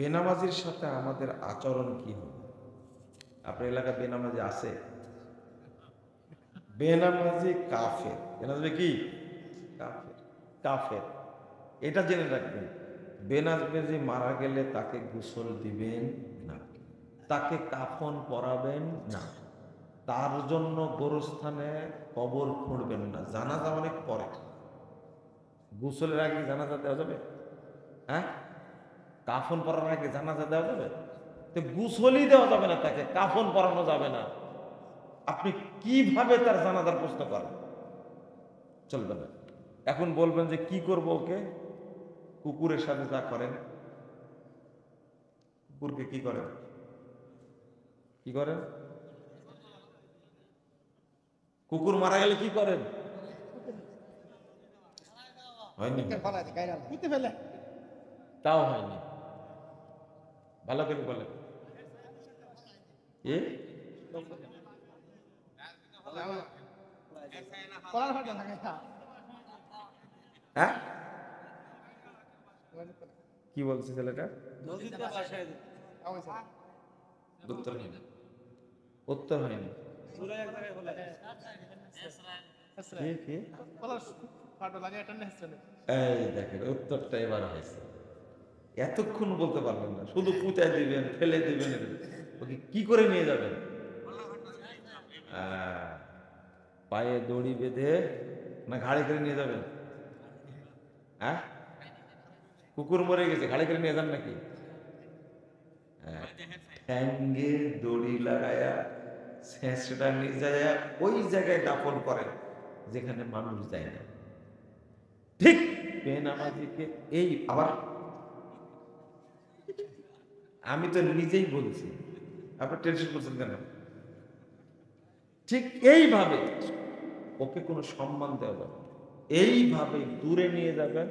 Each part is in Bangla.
বেনামাজির সাথে আমাদের আচরণ কি হবে? আপনার এলাকায় বেনামাজি আছে? বেনামাজি কাফের। বেনামাজি কি? কাফের। কাফের। এটা জেনে রাখবেন, বেনামাজি মারা গেলে তাকে গোসল দিবেন না, তাকে কাফন পরাবেন না, তার জন্য গোরস্থানে কবর খুঁড়বেন না। জানাজা অনেক পরে, গোসলের আগে জানাজা দেওয়া যাবে? হ্যাঁ, কাফন পরার আগে জানাজা দেওয়া যাবে? তো গোসলই দেওয়া যাবে না, তাকে কাফন পরানো যাবে না। আপনি কিভাবে তার জানাজার প্রশ্ন করেন? চলবে না। এখন বলবেন যে কি করব ওকে? কুকুরের সাথে যা করেন। কুকুরকে কি করেন? কি করেন? কুকুর মারা গেলে কি করেন? হয়নি? তাও হয়নি। ভালো করে বলেন। এ হ্যাঁ, কি বলছে ছেলেটা? উত্তর হয়নি। উত্তর হয়নি। এই দেখেন, উত্তরটা এবার হয়েছে। এতক্ষণ বলতে পারবেন না, শুধু পুঁতায় দিবেন, ফেলে দিবেন। ওকে কি করে নিয়ে যাবেন? পায়ে দড়ি বেঁধে না ঘাড়ে করে নিয়ে যাবেন? হ্যাঁ, কুকুর মরে গেছে, ঘাড়ে করে নিয়ে যান নাকি? ঠ্যাঙ্গে দড়ি লাগায়া ছেঁচড়া নিয়ে যায় ওই জায়গায় দাফন করেন যেখানে মানুষ যায় না। ঠিক বেনামাজিকে এই আবার আমি তো নিজেই বলছি, আপনি টেনশন করছেন কেন? ঠিক এইভাবে ওকে কোনো সম্মান দেওয়া যাবে, এইভাবে দূরে নিয়ে যাবেন,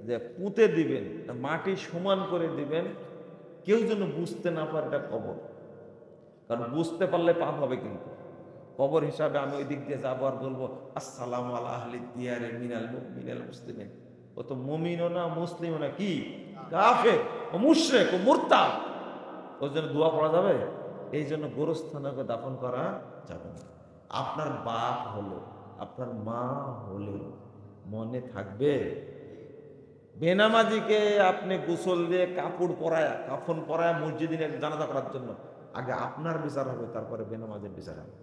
যে পুঁতে দিবেন, মাটি সমান করে দিবেন, কেউ যেন বুঝতে না পারে এটা কবর। কারণ বুঝতে পারলে পাপ হবে। কিন্তু কবর হিসাবে আমি ওই দিক দিয়ে যাবো আর বলবো আসসালামু আলা আহলি দিয়ারে মিনাল মুমিনিল মুসলিমিন, ও তো মুমিনও না, মুসলিমও না, কি কাফের, ও মুশরিক, ও মুরতাদ। ওর জন্য দোয়া পড়া যাবে? এই জন্য গোরস্থানে দাফন করা যাবে না। আপনার বাপ হলো, আপনার মা হলেও মনে থাকবে বেনামাজিকে আপনি গোসল দিয়ে কাপড় পরায় কাফন পরায় মসজিদে জানাজা করার জন্য আগে আপনার বিচার হবে, তারপরে বেনামাজির বিচার হবে।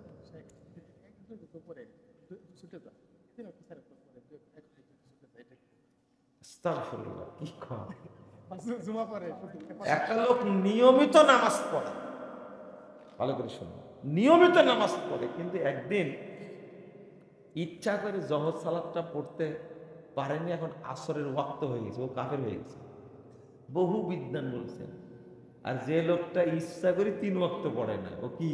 একটা লোক নিয়মিত নামাজ পড়ে, ভালো করে শুনুন, নিয়মিত নামাজ পড়ে, কিন্তু একদিন ইচ্ছা করে জহর সালাতটা পড়তে পারেনি, এখন আসরের ওয়াক্ত হয়ে গেছে, ও কাফের হয়ে গেছে। বহু বিদ্বান বলছেন। আর যে লোকটা ইচ্ছা করে 3 ওয়াক্ত পড়ে না, ও কি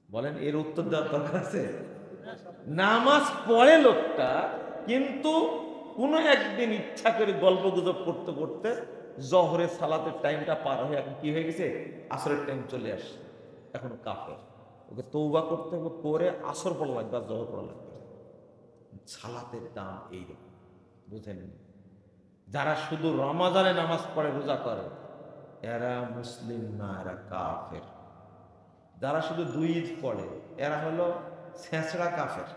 বলেন? এর উত্তর দেওয়ার দরকার আছে? নামাজ পড়ে লোকটা, কিন্তু কোন একদিন ইচ্ছা করে গল্প গুজব করতে করতে জহরের সালাতের টাইমটা পার হয়ে এখন কি হয়ে গেছে, আসরের টাইম চলে আসছে, এখন কাফের। ওকে তওবা করতে হবে, করে আসর পড়া লাগবে আর জহর পড়া লাগবে। সালাতের দাম এইরকম, বুঝেন? যারা শুধু রমাজানে নামাজ পড়ে, রোজা করে, এরা মুসলিম না, এরা কাফের। যারা শুধু 2 ঈদ পড়ে, এরা হলো ছেঁচড়া কাফের।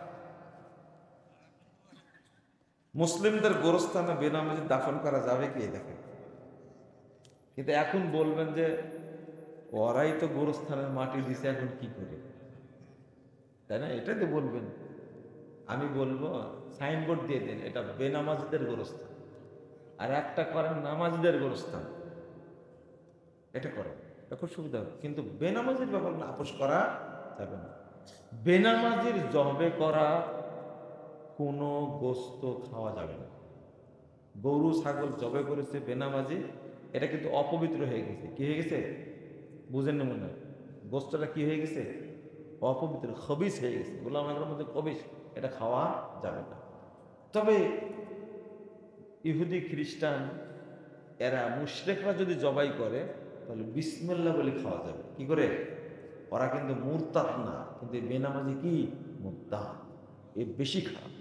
মুসলিমদের গোরস্থানে বেনামাজি দাফন করা যাবে কি? দেখেন, কিন্তু এখন বলবেন যে ওরাই তো গোরস্থানের মাটি দিছে, এখন কি করে, তাই না? এটাই তো বলবেন। আমি বলবো সাইনবোর্ড দিয়ে দেন, এটা বেনামাজিদের গোরস্থান, আর একটা করেন নামাজিদের গোরস্থান, এটা করেন, এটা খুব সুবিধা হবে। কিন্তু বেনামাজির ব্যাপার না, আপোষ করা যাবে না। বেনামাজির জবে করা কোনো গোস্ত খাওয়া যাবে না। গরু ছাগল জবে করেছে বেনামাজি, এটা কিন্তু অপবিত্র হয়ে গেছে। কি হয়ে গেছে বুঝেন না মনে হয়? গোস্তটা কি হয়ে গেছে? অপবিত্র, খবিস হয়ে গেছে। গোলাম আগের মধ্যে খবিস, এটা খাওয়া যাবে না। তবে ইহুদি খ্রিস্টান এরা মুশরিকরা যদি জবাই করে, তাহলে বিসমিল্লাহ বলে খাওয়া যাবে। কি করে? ওরা কিন্তু মুরতাদ না, কিন্তু বেনামাজি কি মুরতাদ, এ বেশি খারাপ।